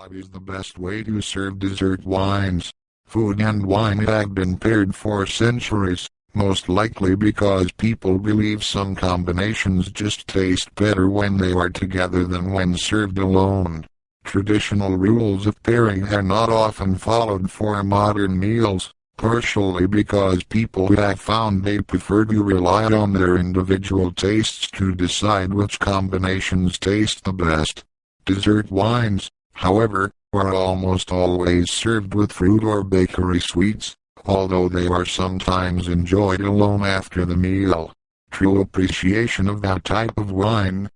What is the best way to serve dessert wines? Food and wine have been paired for centuries, most likely because people believe some combinations just taste better when they are together than when served alone. Traditional rules of pairing are not often followed for modern meals, partially because people have found they prefer to rely on their individual tastes to decide which combinations taste the best. Dessert wines, however, are almost always served with fruit or bakery sweets, although they are sometimes enjoyed alone after the meal. True appreciation of that type of wine,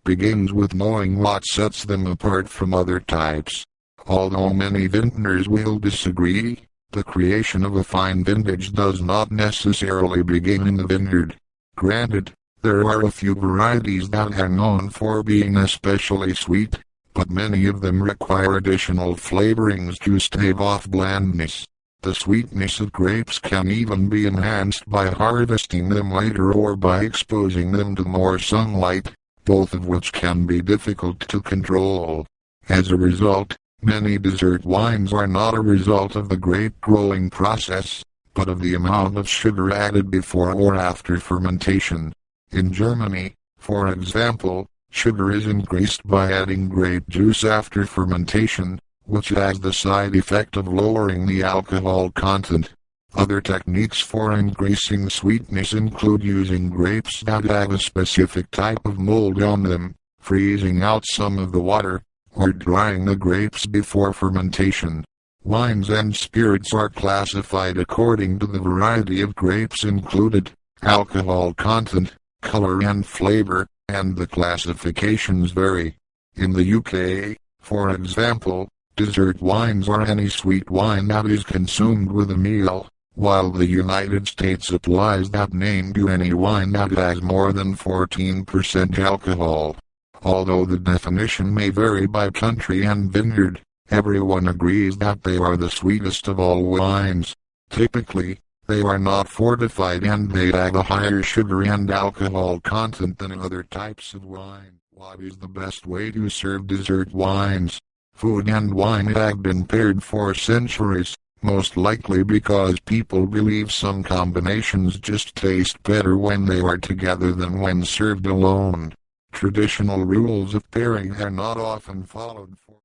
begins with knowing what sets them apart from other types. Although many vintners will disagree, the creation of a fine vintage does not necessarily begin in the vineyard. Granted, there are a few varieties that are known for being especially sweet, but many of them require additional flavorings to stave off blandness. The sweetness of grapes can even be enhanced by harvesting them later or by exposing them to more sunlight, both of which can be difficult to control. As a result, many dessert wines are not a result of the grape growing process, but of the amount of sugar added before or after fermentation. In Germany, for example, sugar is increased by adding grape juice after fermentation, which has the side effect of lowering the alcohol content. Other techniques for increasing sweetness include using grapes that have a specific type of mold on them, freezing out some of the water, or drying the grapes before fermentation. Wines and spirits are classified according to the variety of grapes included, alcohol content, color and flavor, and the classifications vary. In the UK, for example, dessert wines are any sweet wine that is consumed with a meal, while the United States applies that name to any wine that has more than 14% alcohol. Although the definition may vary by country and vineyard, everyone agrees that they are the sweetest of all wines. Typically, they are not fortified and they have a higher sugar and alcohol content than other types of wine. What is the best way to serve dessert wines? Food and wine have been paired for centuries, most likely because people believe some combinations just taste better when they are together than when served alone. Traditional rules of pairing are not often followed for